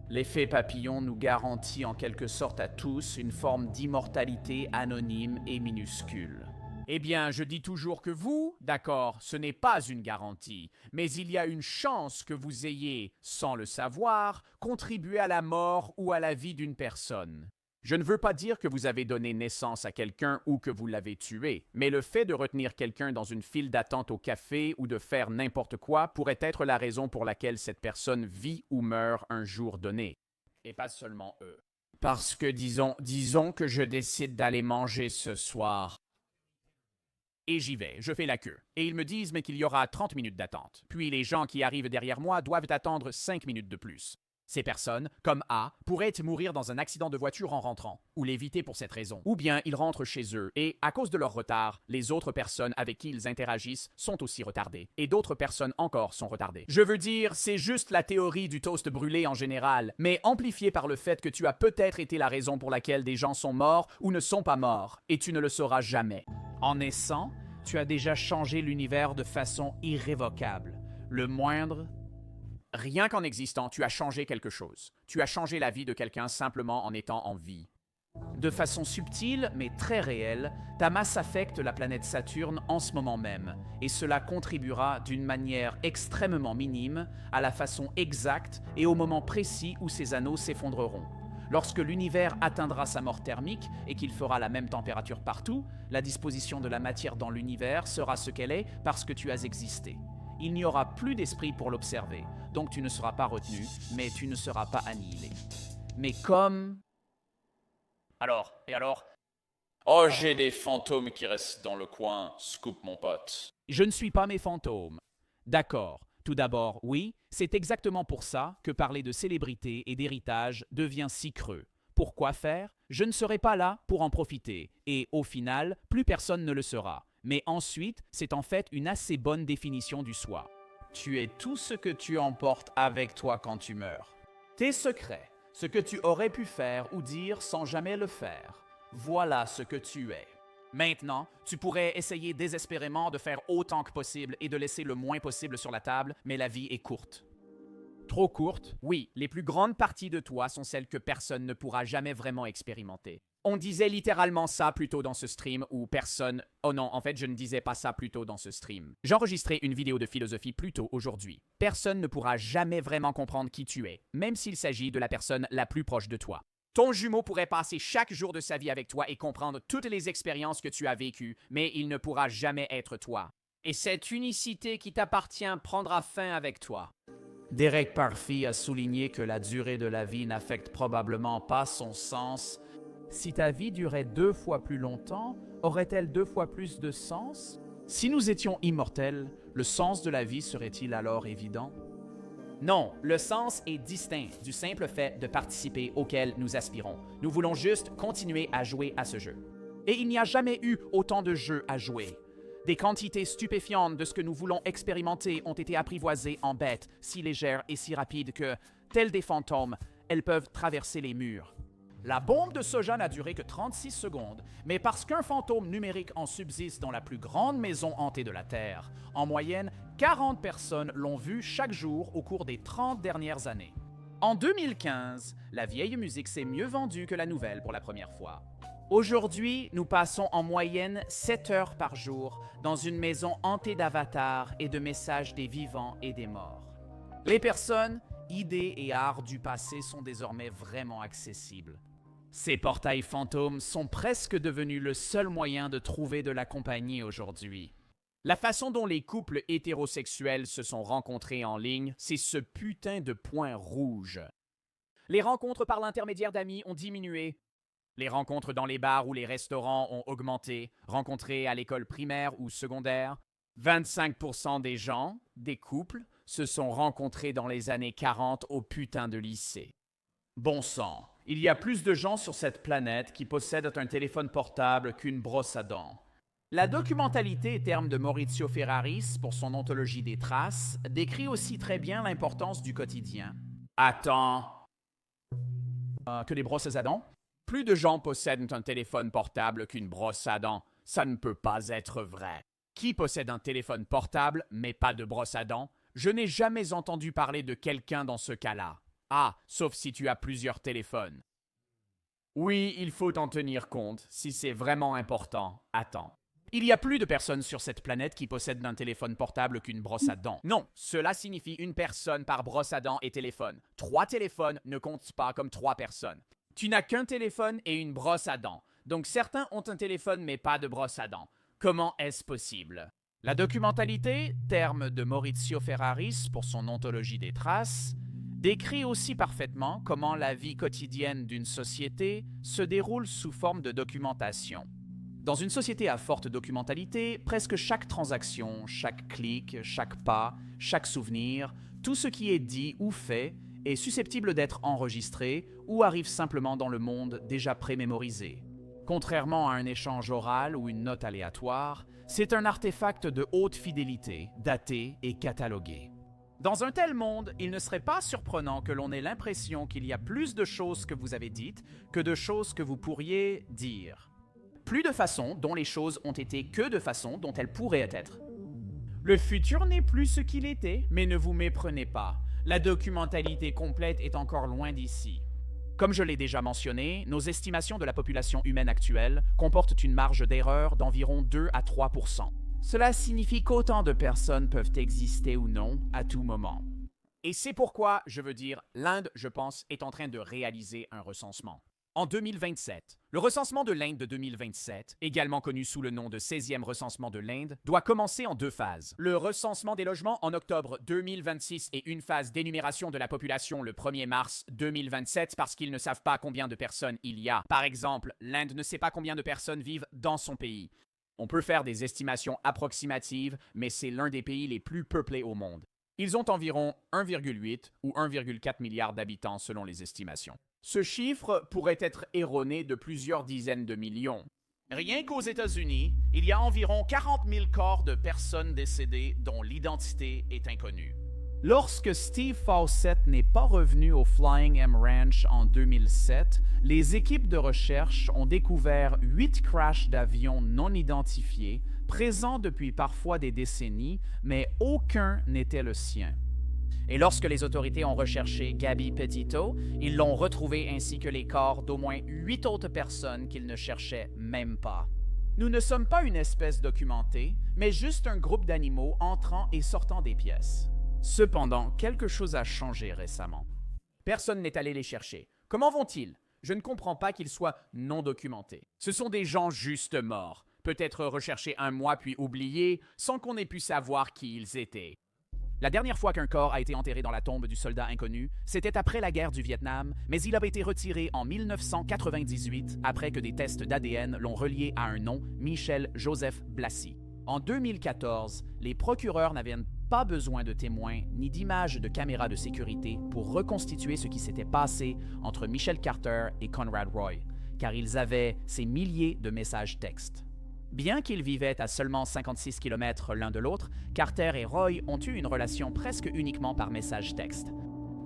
L'effet papillon nous garantit en quelque sorte à tous une forme d'immortalité anonyme et minuscule. Eh bien, je dis toujours que vous, d'accord, ce n'est pas une garantie, mais il y a une chance que vous ayez, sans le savoir, contribué à la mort ou à la vie d'une personne. Je ne veux pas dire que vous avez donné naissance à quelqu'un ou que vous l'avez tué, mais le fait de retenir quelqu'un dans une file d'attente au café ou de faire n'importe quoi pourrait être la raison pour laquelle cette personne vit ou meurt un jour donné. Et pas seulement eux. Parce que disons que je décide d'aller manger ce soir. Et j'y vais, je fais la queue. Et ils me disent mais qu'il y aura 30 minutes d'attente. Puis les gens qui arrivent derrière moi doivent attendre 5 minutes de plus. Ces personnes, comme A, pourraient mourir dans un accident de voiture en rentrant, ou l'éviter pour cette raison. Ou bien ils rentrent chez eux et, à cause de leur retard, les autres personnes avec qui ils interagissent sont aussi retardées. Et d'autres personnes encore sont retardées. Je veux dire, c'est juste la théorie du toast brûlé en général, mais amplifiée par le fait que tu as peut-être été la raison pour laquelle des gens sont morts ou ne sont pas morts, et tu ne le sauras jamais. En naissant, tu as déjà changé l'univers de façon irrévocable. Le moindre... Rien qu'en existant, tu as changé quelque chose. Tu as changé la vie de quelqu'un simplement en étant en vie. De façon subtile, mais très réelle, ta masse affecte la planète Saturne en ce moment même, et cela contribuera d'une manière extrêmement minime à la façon exacte et au moment précis où ces anneaux s'effondreront. Lorsque l'univers atteindra sa mort thermique et qu'il fera la même température partout, la disposition de la matière dans l'univers sera ce qu'elle est parce que tu as existé. Il n'y aura plus d'esprit pour l'observer, donc tu ne seras pas retenu, mais tu ne seras pas annihilé. Mais comme... Alors? Oh, j'ai des fantômes qui restent dans le coin, scoop mon pote. Je ne suis pas mes fantômes. D'accord. Tout d'abord, oui, c'est exactement pour ça que parler de célébrité et d'héritage devient si creux. Pourquoi faire? Je ne serai pas là pour en profiter, et au final, plus personne ne le sera. Mais ensuite, c'est en fait une assez bonne définition du soi. Tu es tout ce que tu emportes avec toi quand tu meurs. Tes secrets, ce que tu aurais pu faire ou dire sans jamais le faire. Voilà ce que tu es. Maintenant, tu pourrais essayer désespérément de faire autant que possible et de laisser le moins possible sur la table, mais la vie est courte. Trop courte? Oui, les plus grandes parties de toi sont celles que personne ne pourra jamais vraiment expérimenter. On disait littéralement ça plus tôt dans ce stream où personne... Oh non, en fait, je ne disais pas ça plus tôt dans ce stream. J'enregistrais une vidéo de philosophie plus tôt aujourd'hui. Personne ne pourra jamais vraiment comprendre qui tu es, même s'il s'agit de la personne la plus proche de toi. Ton jumeau pourrait passer chaque jour de sa vie avec toi et comprendre toutes les expériences que tu as vécues, mais il ne pourra jamais être toi. Et cette unicité qui t'appartient prendra fin avec toi. Derek Parfit a souligné que la durée de la vie n'affecte probablement pas son sens. Si ta vie durait 2 fois plus longtemps, aurait-elle 2 fois plus de sens? Si nous étions immortels, le sens de la vie serait-il alors évident? Non, le sens est distinct du simple fait de participer auquel nous aspirons. Nous voulons juste continuer à jouer à ce jeu. Et il n'y a jamais eu autant de jeux à jouer. Des quantités stupéfiantes de ce que nous voulons expérimenter ont été apprivoisées en bêtes si légères et si rapides que, telles des fantômes, elles peuvent traverser les murs. La bombe de soja n'a duré que 36 secondes, mais parce qu'un fantôme numérique en subsiste dans la plus grande maison hantée de la Terre, en moyenne, 40 personnes l'ont vu chaque jour au cours des 30 dernières années. En 2015, la vieille musique s'est mieux vendue que la nouvelle pour la première fois. Aujourd'hui, nous passons en moyenne 7 heures par jour dans une maison hantée d'avatars et de messages des vivants et des morts. Les personnes, idées et arts du passé sont désormais vraiment accessibles. Ces portails fantômes sont presque devenus le seul moyen de trouver de la compagnie aujourd'hui. La façon dont les couples hétérosexuels se sont rencontrés en ligne, c'est ce putain de point rouge. Les rencontres par l'intermédiaire d'amis ont diminué. Les rencontres dans les bars ou les restaurants ont augmenté. Rencontrés à l'école primaire ou secondaire, 25% des gens, des couples, se sont rencontrés dans les années 40 au putain de lycée. Bon sang, il y a plus de gens sur cette planète qui possèdent un téléphone portable qu'une brosse à dents. La documentalité terme de Maurizio Ferraris, pour son ontologie des traces, décrit aussi très bien l'importance du quotidien. Attends. Que des brosses à dents? Plus de gens possèdent un téléphone portable qu'une brosse à dents. Ça ne peut pas être vrai. Qui possède un téléphone portable, mais pas de brosse à dents? Je n'ai jamais entendu parler de quelqu'un dans ce cas-là. Ah, sauf si tu as plusieurs téléphones. Oui, il faut en tenir compte. Si c'est vraiment important, attends. Il y a plus de personnes sur cette planète qui possèdent un téléphone portable qu'une brosse à dents. Non, cela signifie une personne par brosse à dents et téléphone. 3 téléphones ne comptent pas comme 3 personnes. Tu n'as qu'un téléphone et une brosse à dents. Donc certains ont un téléphone mais pas de brosse à dents. Comment est-ce possible? La documentalité, terme de Maurizio Ferraris pour son ontologie des traces, décrit aussi parfaitement comment la vie quotidienne d'une société se déroule sous forme de documentation. Dans une société à forte documentalité, presque chaque transaction, chaque clic, chaque pas, chaque souvenir, tout ce qui est dit ou fait est susceptible d'être enregistré ou arrive simplement dans le monde déjà prémémorisé. Contrairement à un échange oral ou une note aléatoire, c'est un artefact de haute fidélité, daté et catalogué. Dans un tel monde, il ne serait pas surprenant que l'on ait l'impression qu'il y a plus de choses que vous avez dites que de choses que vous pourriez dire. Plus de façons dont les choses ont été que de façons dont elles pourraient être. Le futur n'est plus ce qu'il était, mais ne vous méprenez pas. La documentalité complète est encore loin d'ici. Comme je l'ai déjà mentionné, nos estimations de la population humaine actuelle comportent une marge d'erreur d'environ 2 à 3%. Cela signifie qu'autant de personnes peuvent exister ou non à tout moment. Et c'est pourquoi, je veux dire, l'Inde, je pense, est en train de réaliser un recensement. En 2027, le recensement de l'Inde de 2027, également connu sous le nom de 16e recensement de l'Inde, doit commencer en 2 phases. Le recensement des logements en octobre 2026 et une phase d'énumération de la population le 1er mars 2027 parce qu'ils ne savent pas combien de personnes il y a. Par exemple, l'Inde ne sait pas combien de personnes vivent dans son pays. On peut faire des estimations approximatives, mais c'est l'un des pays les plus peuplés au monde. Ils ont environ 1,8 ou 1,4 milliard d'habitants selon les estimations. Ce chiffre pourrait être erroné de plusieurs dizaines de millions. Rien qu'aux États-Unis, il y a environ 40 000 corps de personnes décédées dont l'identité est inconnue. Lorsque Steve Fawcett n'est pas revenu au Flying M Ranch en 2007, les équipes de recherche ont découvert 8 crashs d'avions non identifiés, présents depuis parfois des décennies, mais aucun n'était le sien. Et lorsque les autorités ont recherché Gabby Petito, ils l'ont retrouvé ainsi que les corps d'au moins 8 autres personnes qu'ils ne cherchaient même pas. Nous ne sommes pas une espèce documentée, mais juste un groupe d'animaux entrant et sortant des pièces. Cependant, quelque chose a changé récemment. Personne n'est allé les chercher. Comment vont-ils? Je ne comprends pas qu'ils soient non documentés. Ce sont des gens juste morts, peut-être recherchés 1 mois puis oubliés, sans qu'on ait pu savoir qui ils étaient. La dernière fois qu'un corps a été enterré dans la tombe du soldat inconnu, c'était après la guerre du Vietnam, mais il avait été retiré en 1998 après que des tests d'ADN l'ont relié à un nom, Michel Joseph Blassie. En 2014, les procureurs n'avaient pas besoin de témoins ni d'images de caméras de sécurité pour reconstituer ce qui s'était passé entre Michel Carter et Conrad Roy, car ils avaient ces milliers de messages textes. Bien qu'ils vivaient à seulement 56 km l'un de l'autre, Carter et Roy ont eu une relation presque uniquement par message texte.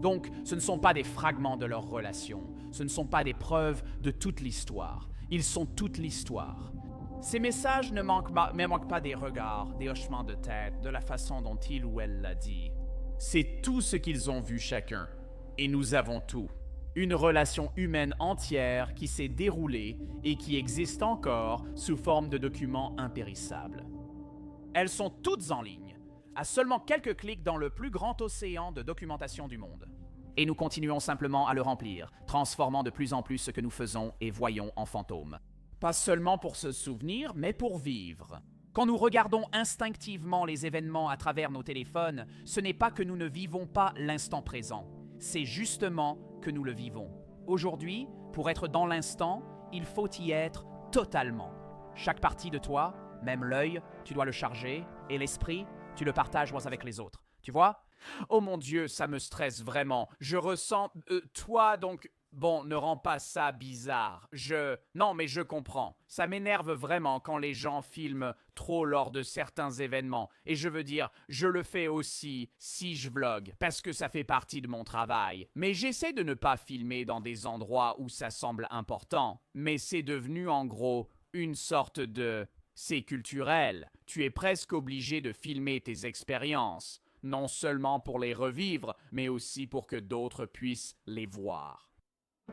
Donc, ce ne sont pas des fragments de leur relation, ce ne sont pas des preuves de toute l'histoire, ils sont toute l'histoire. Ces messages ne manquent pas des regards, des hochements de tête, de la façon dont il ou elle l'a dit. C'est tout ce qu'ils ont vu chacun, et nous avons tout. Une relation humaine entière qui s'est déroulée et qui existe encore sous forme de documents impérissables. Elles sont toutes en ligne, à seulement quelques clics dans le plus grand océan de documentation du monde. Et nous continuons simplement à le remplir, transformant de plus en plus ce que nous faisons et voyons en fantômes. Pas seulement pour se souvenir, mais pour vivre. Quand nous regardons instinctivement les événements à travers nos téléphones, ce n'est pas que nous ne vivons pas l'instant présent, c'est justement que nous le vivons. Aujourd'hui, pour être dans l'instant, il faut y être totalement. Chaque partie de toi, même l'œil, tu dois le charger, et l'esprit, tu le partages avec les autres. Tu vois? Oh mon Dieu, ça me stresse vraiment. Je ressens... toi, donc... Bon, ne rends pas ça bizarre. Non, mais je comprends. Ça m'énerve vraiment quand les gens filment trop lors de certains événements. Et je veux dire, je le fais aussi si je vlog, parce que ça fait partie de mon travail. Mais j'essaie de ne pas filmer dans des endroits où ça semble important. Mais c'est devenu en gros une sorte de... C'est culturel. Tu es presque obligé de filmer tes expériences. Non seulement pour les revivre, mais aussi pour que d'autres puissent les voir.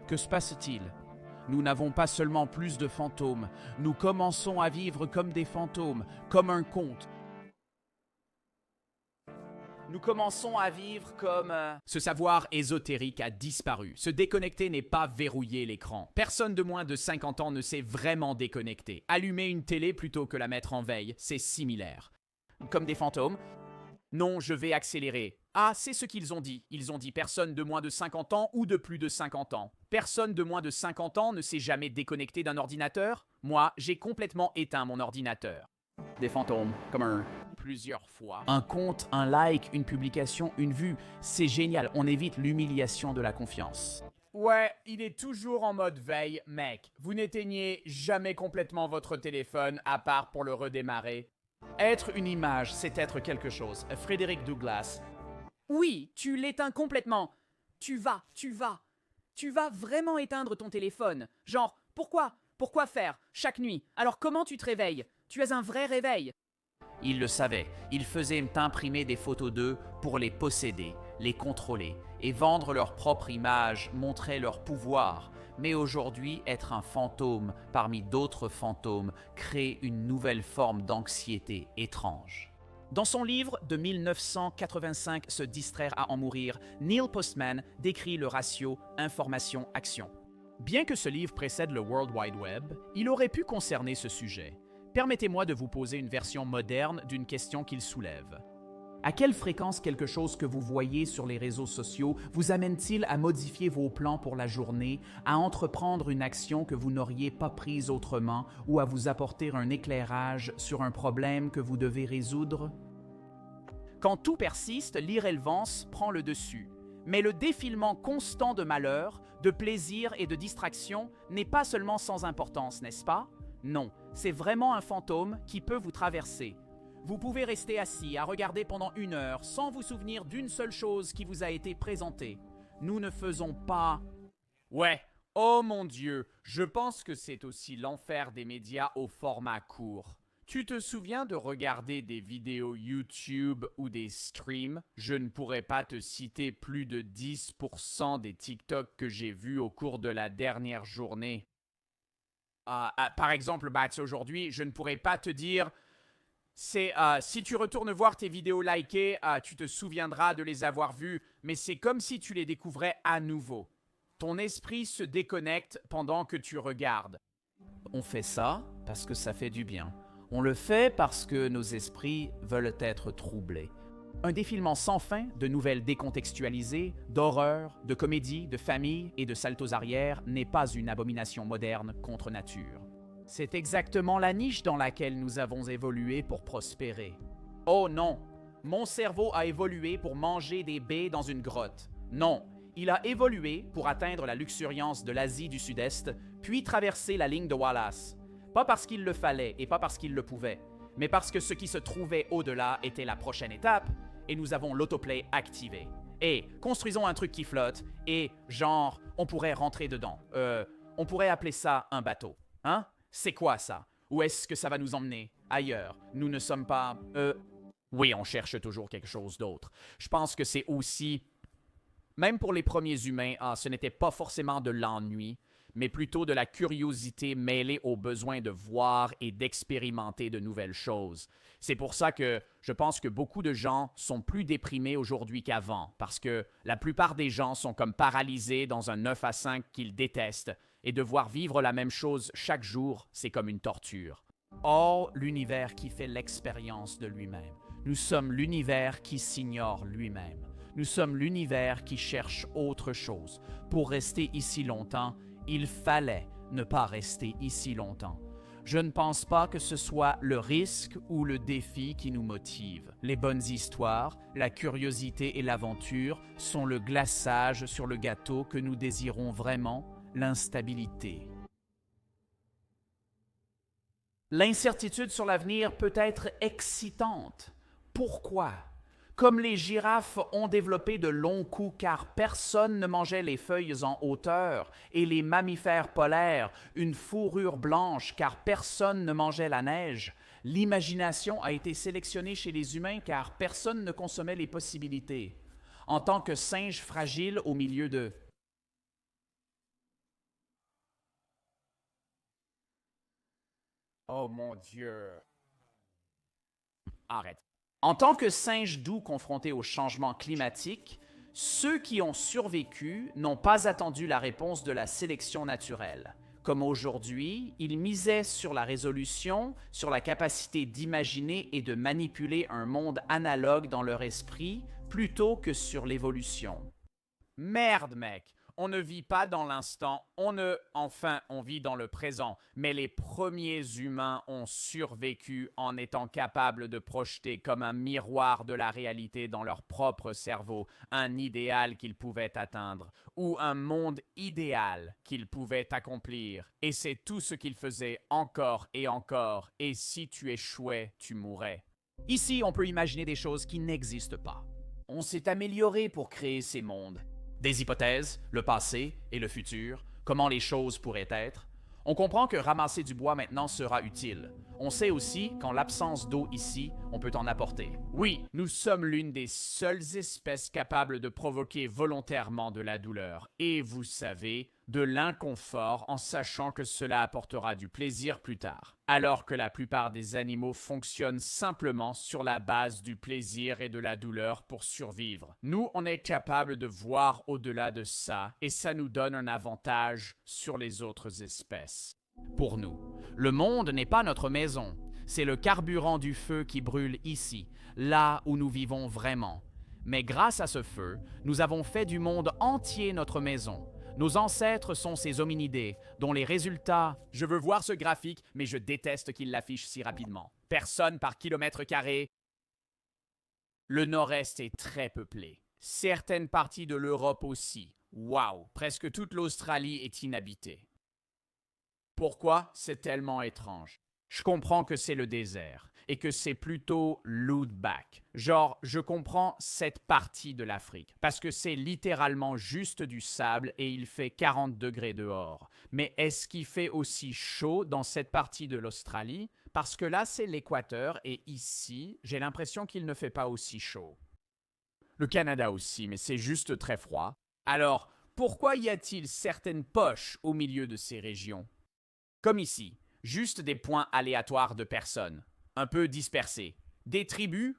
Que se passe-t-il? Nous n'avons pas seulement plus de fantômes, nous commençons à vivre comme des fantômes, comme un conte. Nous commençons à vivre comme... Ce savoir ésotérique a disparu. Se déconnecter n'est pas verrouiller l'écran. Personne de moins de 50 ans ne sait vraiment déconnecter. Allumer une télé plutôt que la mettre en veille, c'est similaire. Comme des fantômes? Non, je vais accélérer. Ah, c'est ce qu'ils ont dit. Ils ont dit personne de moins de 50 ans ou de plus de 50 ans. Personne de moins de 50 ans ne s'est jamais déconnecté d'un ordinateur? Moi, j'ai complètement éteint mon ordinateur. Des fantômes, comme un... Plusieurs fois. Un compte, un like, une publication, une vue. C'est génial, on évite l'humiliation de la confiance. Ouais, il est toujours en mode veille, mec. Vous n'éteignez jamais complètement votre téléphone, à part pour le redémarrer. Être une image, c'est être quelque chose. Frédéric Douglass. Oui, tu l'éteins complètement. Tu vas vraiment éteindre ton téléphone. Genre, pourquoi? Pourquoi faire? Chaque nuit. Alors comment tu te réveilles? Tu as un vrai réveil. Il le savait. Il faisait imprimer des photos d'eux pour les posséder, les contrôler et vendre leur propre image, montrer leur pouvoir. Mais aujourd'hui, être un fantôme parmi d'autres fantômes crée une nouvelle forme d'anxiété étrange. Dans son livre de 1985, Se distraire à en mourir, Neil Postman décrit le ratio information-action. Bien que ce livre précède le World Wide Web, il aurait pu concerner ce sujet. Permettez-moi de vous poser une version moderne d'une question qu'il soulève. À quelle fréquence quelque chose que vous voyez sur les réseaux sociaux vous amène-t-il à modifier vos plans pour la journée, à entreprendre une action que vous n'auriez pas prise autrement ou à vous apporter un éclairage sur un problème que vous devez résoudre? Quand tout persiste, l'irrélevance prend le dessus. Mais le défilement constant de malheur, de plaisir et de distraction n'est pas seulement sans importance, n'est-ce pas? Non, c'est vraiment un fantôme qui peut vous traverser. Vous pouvez rester assis à regarder pendant 1 heure sans vous souvenir d'une seule chose qui vous a été présentée. Nous ne faisons pas... Ouais, oh mon Dieu, je pense que c'est aussi l'enfer des médias au format court. Tu te souviens de regarder des vidéos YouTube ou des streams? Je ne pourrais pas te citer plus de 10% des TikTok que j'ai vus au cours de la dernière journée. Par exemple, aujourd'hui, je ne pourrais pas te dire... si tu retournes voir tes vidéos likées, tu te souviendras de les avoir vues, mais c'est comme si tu les découvrais à nouveau. Ton esprit se déconnecte pendant que tu regardes. On fait ça parce que ça fait du bien. On le fait parce que nos esprits veulent être troublés. Un défilement sans fin de nouvelles décontextualisées, d'horreurs, de comédies, de familles et de saltos arrière n'est pas une abomination moderne contre nature. C'est exactement la niche dans laquelle nous avons évolué pour prospérer. Oh non, mon cerveau a évolué pour manger des baies dans une grotte. Non, il a évolué pour atteindre la luxuriance de l'Asie du Sud-Est, puis traverser la ligne de Wallace. Pas parce qu'il le fallait et pas parce qu'il le pouvait, mais parce que ce qui se trouvait au-delà était la prochaine étape et nous avons l'autoplay activé. Et construisons un truc qui flotte et genre, on pourrait rentrer dedans. On pourrait appeler ça un bateau. Hein? C'est quoi ça? Où est-ce que ça va nous emmener? Ailleurs. Nous ne sommes pas... Oui, on cherche toujours quelque chose d'autre. Je pense que c'est aussi... Même pour les premiers humains, ce n'était pas forcément de l'ennui, mais plutôt de la curiosité mêlée au besoin de voir et d'expérimenter de nouvelles choses. C'est pour ça que je pense que beaucoup de gens sont plus déprimés aujourd'hui qu'avant, parce que la plupart des gens sont comme paralysés dans un 9 à 5 qu'ils détestent, et devoir vivre la même chose chaque jour, c'est comme une torture. Or, l'univers qui fait l'expérience de lui-même. Nous sommes l'univers qui s'ignore lui-même. Nous sommes l'univers qui cherche autre chose. Pour rester ici longtemps, il fallait ne pas rester ici longtemps. Je ne pense pas que ce soit le risque ou le défi qui nous motive. Les bonnes histoires, la curiosité et l'aventure sont le glaçage sur le gâteau que nous désirons vraiment, l'instabilité. L'incertitude sur l'avenir peut être excitante. Pourquoi? Comme les girafes ont développé de longs coups car personne ne mangeait les feuilles en hauteur, et les mammifères polaires une fourrure blanche car personne ne mangeait la neige, l'imagination a été sélectionnée chez les humains car personne ne consommait les possibilités. En tant que singe fragile au milieu de... Oh mon Dieu. Arrête. En tant que singes doux confrontés au changement climatique, ceux qui ont survécu n'ont pas attendu la réponse de la sélection naturelle. Comme aujourd'hui, ils misaient sur la résolution, sur la capacité d'imaginer et de manipuler un monde analogue dans leur esprit, plutôt que sur l'évolution. Merde, mec. On ne vit pas dans l'instant, on vit dans le présent. Mais les premiers humains ont survécu en étant capables de projeter comme un miroir de la réalité dans leur propre cerveau un idéal qu'ils pouvaient atteindre ou un monde idéal qu'ils pouvaient accomplir. Et c'est tout ce qu'ils faisaient encore, et si tu échouais, tu mourrais. Ici, on peut imaginer des choses qui n'existent pas. On s'est amélioré pour créer ces mondes. Des hypothèses, le passé et le futur, comment les choses pourraient être. On comprend que ramasser du bois maintenant sera utile. On sait aussi qu'en l'absence d'eau ici, on peut en apporter. Oui, nous sommes l'une des seules espèces capables de provoquer volontairement de la douleur. Et vous savez, de l'inconfort en sachant que cela apportera du plaisir plus tard. Alors que la plupart des animaux fonctionnent simplement sur la base du plaisir et de la douleur pour survivre. Nous, on est capable de voir au-delà de ça et ça nous donne un avantage sur les autres espèces. Pour nous, le monde n'est pas notre maison. C'est le carburant du feu qui brûle ici, là où nous vivons vraiment. Mais grâce à ce feu, nous avons fait du monde entier notre maison. Nos ancêtres sont ces hominidés, dont les résultats... Je veux voir ce graphique, mais je déteste qu'il l'affiche si rapidement. Personne par kilomètre carré. Le nord-est est très peuplé. Certaines parties de l'Europe aussi. Waouh, presque toute l'Australie est inhabitée. Pourquoi? C'est tellement étrange. Je comprends que c'est le désert et que c'est plutôt l'outback. Genre, je comprends cette partie de l'Afrique parce que c'est littéralement juste du sable et il fait 40 degrés dehors. Mais est-ce qu'il fait aussi chaud dans cette partie de l'Australie? Parce que là, c'est l'équateur et ici, j'ai l'impression qu'il ne fait pas aussi chaud. Le Canada aussi, mais c'est juste très froid. Alors, pourquoi y a-t-il certaines poches au milieu de ces régions? Comme ici, juste des points aléatoires de personnes, un peu dispersés. Des tribus,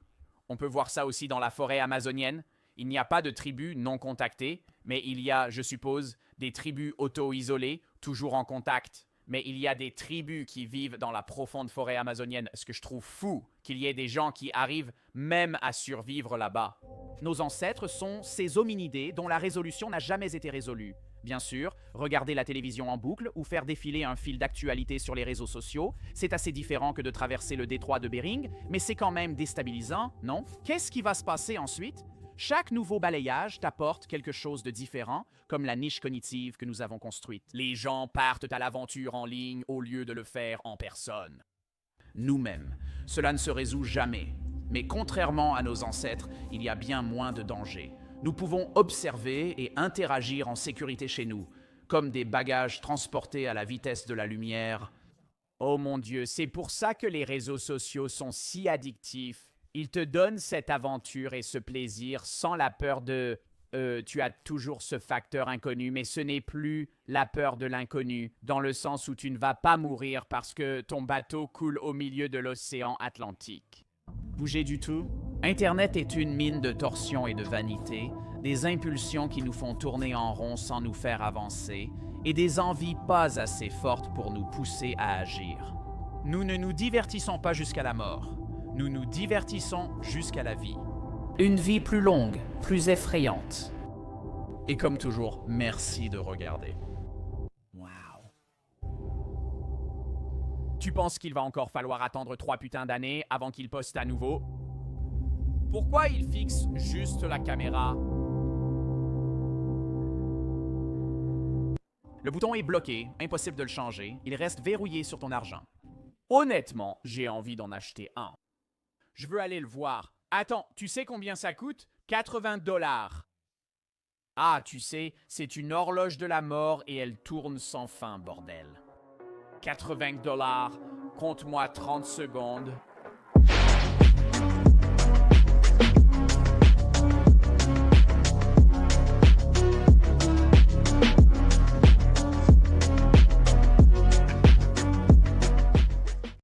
on peut voir ça aussi dans la forêt amazonienne. Il n'y a pas de tribus non contactées, mais il y a, je suppose, des tribus auto-isolées, toujours en contact. Mais il y a des tribus qui vivent dans la profonde forêt amazonienne, ce que je trouve fou, qu'il y ait des gens qui arrivent même à survivre là-bas. Nos ancêtres sont ces hominidés dont la résolution n'a jamais été résolue. Bien sûr, regarder la télévision en boucle ou faire défiler un fil d'actualité sur les réseaux sociaux, c'est assez différent que de traverser le détroit de Bering, mais c'est quand même déstabilisant, non? Qu'est-ce qui va se passer ensuite? Chaque nouveau balayage t'apporte quelque chose de différent, comme la niche cognitive que nous avons construite. Les gens partent à l'aventure en ligne au lieu de le faire en personne. Nous-mêmes, cela ne se résout jamais. Mais contrairement à nos ancêtres, il y a bien moins de danger. Nous pouvons observer et interagir en sécurité chez nous, comme des bagages transportés à la vitesse de la lumière. Oh mon Dieu, c'est pour ça que les réseaux sociaux sont si addictifs. Ils te donnent cette aventure et ce plaisir sans la peur de... tu as toujours ce facteur inconnu, mais ce n'est plus la peur de l'inconnu, dans le sens où tu ne vas pas mourir parce que ton bateau coule au milieu de l'océan Atlantique. Bougez du tout. Internet est une mine de torsion et de vanité, des impulsions qui nous font tourner en rond sans nous faire avancer, et des envies pas assez fortes pour nous pousser à agir. Nous ne nous divertissons pas jusqu'à la mort. Nous nous divertissons jusqu'à la vie. Une vie plus longue, plus effrayante. Et comme toujours, merci de regarder. Wow. Tu penses qu'il va encore falloir attendre 3 putains d'années avant qu'il poste à nouveau? Pourquoi il fixe juste la caméra? Le bouton est bloqué, impossible de le changer. Il reste verrouillé sur ton argent. Honnêtement, j'ai envie d'en acheter un. Je veux aller le voir. Attends, tu sais combien ça coûte? 80 $. Ah, tu sais, c'est une horloge de la mort et elle tourne sans fin, bordel. 80 $, compte-moi 30 secondes.